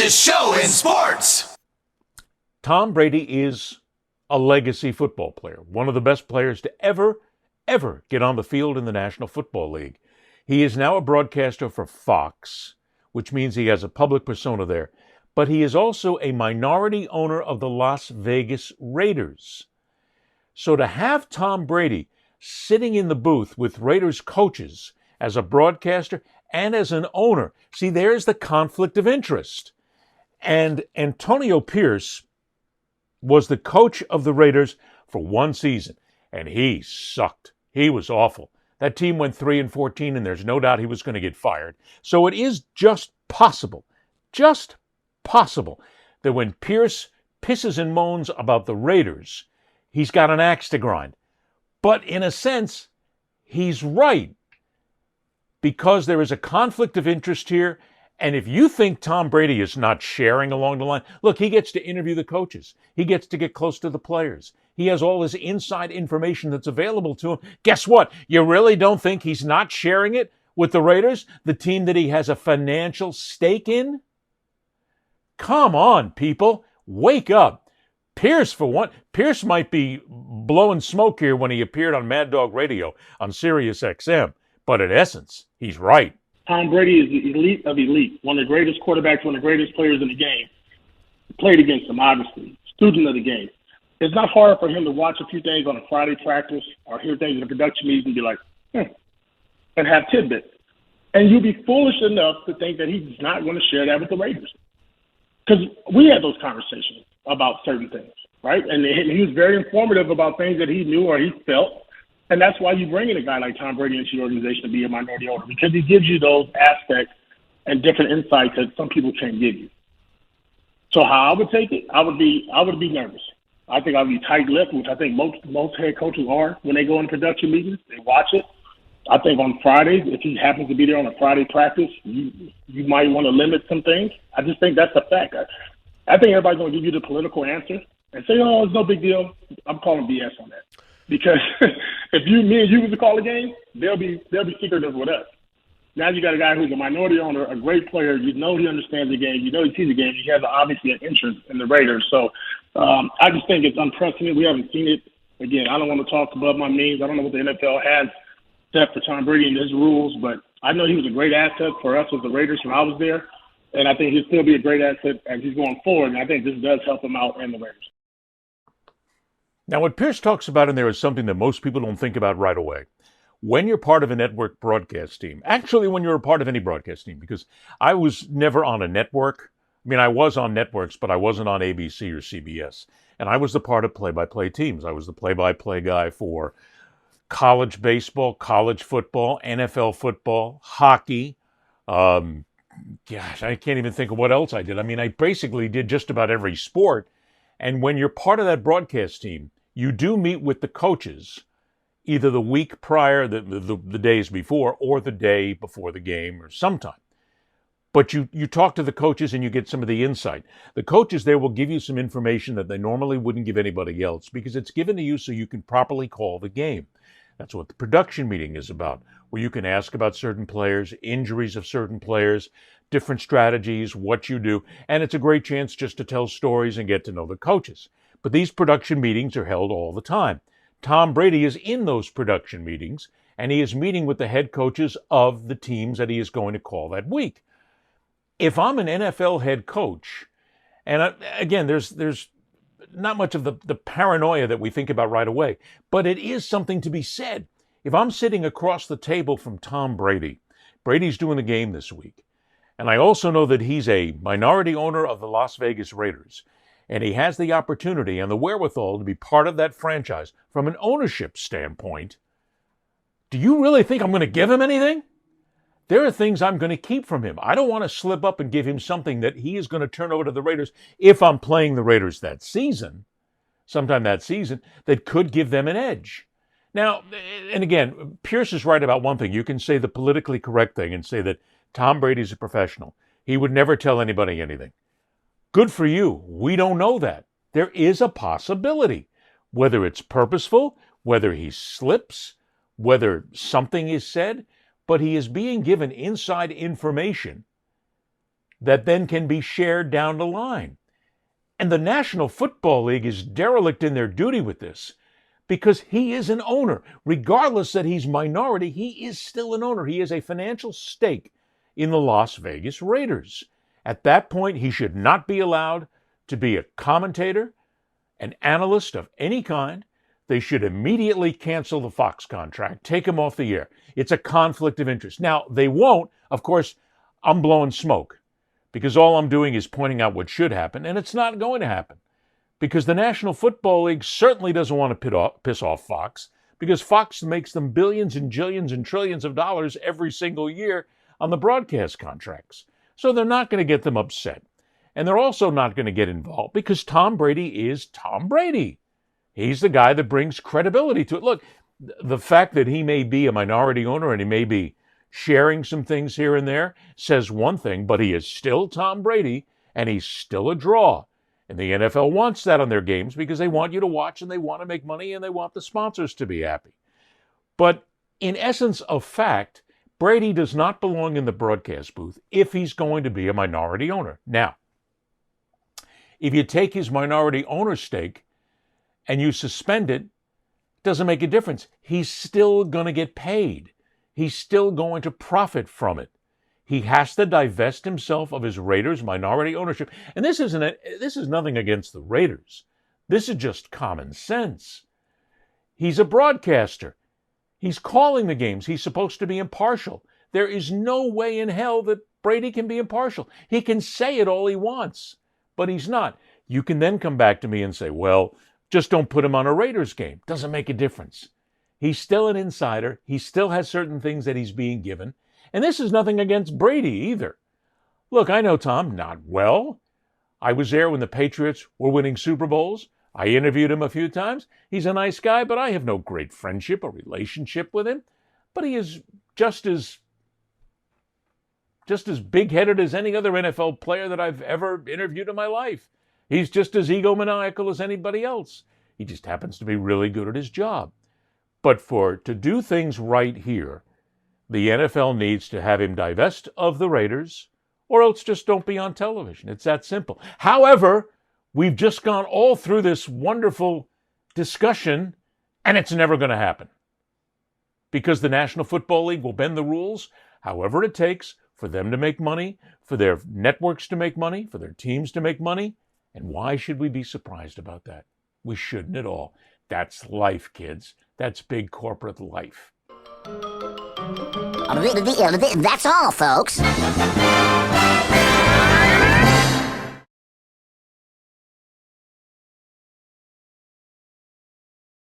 fastest show in sports. Tom Brady is a legacy football player, one of the best players to ever get on the field in the National Football League. He is now a broadcaster for Fox, which means he has a public persona there. But he is also a minority owner of the Las Vegas Raiders. So to have Tom Brady sitting in the booth with Raiders coaches as a broadcaster and as an owner, see, there's the conflict of interest. And Antonio Pierce was the coach of the Raiders for one season, and he sucked. He was awful. That team went 3-14, and there's no doubt he was going to get fired. So it is just possible that when Pierce pisses and moans about the Raiders, he's got an axe to grind. But in a sense, he's right, because there is a conflict of interest here. And if you think Tom Brady is not sharing along the line, look, he gets to interview the coaches. He gets to get close to the players. He has all this inside information that's available to him. Guess what? You really don't think he's not sharing it with the Raiders, the team that he has a financial stake in? Come on, people. Wake up. Pierce, for one, Pierce might be blowing smoke here when he appeared on Mad Dog Radio on Sirius XM, but in essence, he's right. Tom Brady is the elite of elite, one of the greatest quarterbacks, one of the greatest players in the game. Played against him, obviously. Student of the game. It's not hard for him to watch a few things on a Friday practice or hear things in a production meeting and be like, and have tidbits. And you'd be foolish enough to think that he's not going to share that with the Raiders. Because we had those conversations about certain things, right? And he was very informative about things that he knew or he felt. And that's why you bring in a guy like Tom Brady into your organization to be a minority owner, because he gives you those aspects and different insights that some people can't give you. So how I would take it, I would be nervous. I think I'd be tight-lipped, which I think most head coaches are when they go in production meetings. They watch it. I think on Fridays, if he happens to be there on a Friday practice, you might want to limit some things. I just think that's a fact. I think everybody's going to give you the political answer and say, oh, it's no big deal. I'm calling BS on that. Because if me and you was to call a game, they'll be secretive with us. Now you got a guy who's a minority owner, a great player. You know he understands the game. You know he sees the game. He has obviously an interest in the Raiders. So I just think it's unprecedented. We haven't seen it. Again, I don't want to talk above my means. I don't know what the NFL has set for Tom Brady and his rules, but I know he was a great asset for us with the Raiders when I was there, and I think he'll still be a great asset as he's going forward, and I think this does help him out and the Raiders. Now, what Pierce talks about in there is something that most people don't think about right away. When you're part of a network broadcast team, actually when you're a part of any broadcast team, because I was never on a network. I mean, I was on networks, but I wasn't on ABC or CBS. And I was the part of play-by-play teams. I was the play-by-play guy for college baseball, college football, NFL football, hockey. Gosh, I can't even think of what else I did. I mean, I basically did just about every sport. And when you're part of that broadcast team, you do meet with the coaches either the week prior, the days before, or the day before the game, or sometime. But you talk to the coaches and you get some of the insight. The coaches there will give you some information that they normally wouldn't give anybody else, because it's given to you so you can properly call the game. That's what the production meeting is about, where you can ask about certain players, injuries of certain players, different strategies, what you do, and it's a great chance just to tell stories and get to know the coaches. But these production meetings are held all the time. Tom Brady is in those production meetings, and he is meeting with the head coaches of the teams that he is going to call that week. If I'm an NFL head coach, and again, there's not much of the paranoia that we think about right away, but it is something to be said. If I'm sitting across the table from Tom Brady, Brady's doing the game this week, and I also know that he's a minority owner of the Las Vegas Raiders, and he has the opportunity and the wherewithal to be part of that franchise from an ownership standpoint, do you really think I'm going to give him anything? There are things I'm going to keep from him. I don't want to slip up and give him something that he is going to turn over to the Raiders if I'm playing the Raiders that season, sometime that season, that could give them an edge. Now, and again, Pierce is right about one thing. You can say the politically correct thing and say that Tom Brady's a professional. He would never tell anybody anything. Good for you. We don't know that. There is a possibility, whether it's purposeful, whether he slips, whether something is said, but he is being given inside information that then can be shared down the line. And the National Football League is derelict in their duty with this because he is an owner. Regardless that he's minority, he is still an owner. He has a financial stake in the Las Vegas Raiders. At that point, he should not be allowed to be a commentator, an analyst of any kind. They should immediately cancel the Fox contract, take him off the air. It's a conflict of interest. Now, they won't. Of course, I'm blowing smoke because all I'm doing is pointing out what should happen, and it's not going to happen because the National Football League certainly doesn't want to piss off Fox because Fox makes them billions and jillions and trillions of dollars every single year on the broadcast contracts. So they're not going to get them upset. And they're also not going to get involved because Tom Brady is Tom Brady. He's the guy that brings credibility to it. Look, the fact that he may be a minority owner and he may be sharing some things here and there says one thing, but he is still Tom Brady and he's still a draw. And the NFL wants that on their games because they want you to watch and they want to make money and they want the sponsors to be happy. But in essence of fact, Brady does not belong in the broadcast booth if he's going to be a minority owner. Now, if you take his minority owner stake and you suspend it, it doesn't make a difference. He's still going to get paid. He's still going to profit from it. He has to divest himself of his Raiders minority ownership. And this is nothing against the Raiders. This is just common sense. He's a broadcaster. He's calling the games. He's supposed to be impartial. There is no way in hell that Brady can be impartial. He can say it all he wants, but he's not. You can then come back to me and say, well, just don't put him on a Raiders game. Doesn't make a difference. He's still an insider. He still has certain things that he's being given. And this is nothing against Brady either. Look, I know Tom not well. I was there when the Patriots were winning Super Bowls. I interviewed him a few times. He's a nice guy, but I have no great friendship or relationship with him. But he is just as big-headed as any other NFL player that I've ever interviewed in my life. He's just as egomaniacal as anybody else. He just happens to be really good at his job. But to do things right here, the NFL needs to have him divest of the Raiders, or else just don't be on television. It's that simple. However, we've just gone all through this wonderful discussion, and it's never going to happen. Because the National Football League will bend the rules however it takes for them to make money, for their networks to make money, for their teams to make money. And why should we be surprised about that? We shouldn't at all. That's life, kids. That's big corporate life. That's all, folks.